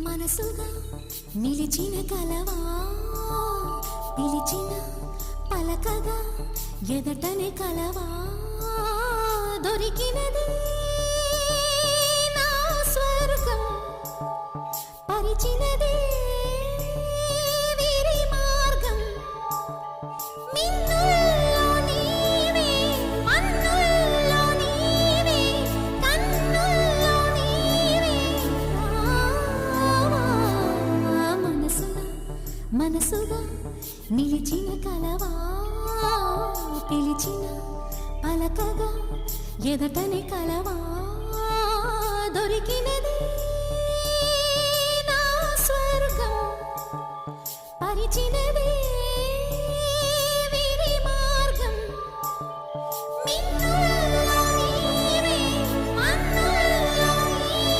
మనసుగా నిలిచిన కలవా పిలిచిన పలకగా ఎదటనే కలవా దొరికినది నా స్వర్గం పరిచినది వీరి మార్గం మిన్నుల్లో నీవే మన్నుల్లో నీవే కన్నుల్లో నీవే రావా మనసుగా నిలిచిన కలవా పిలిచిన పలకగా ఎదటని కలవా దొరికిన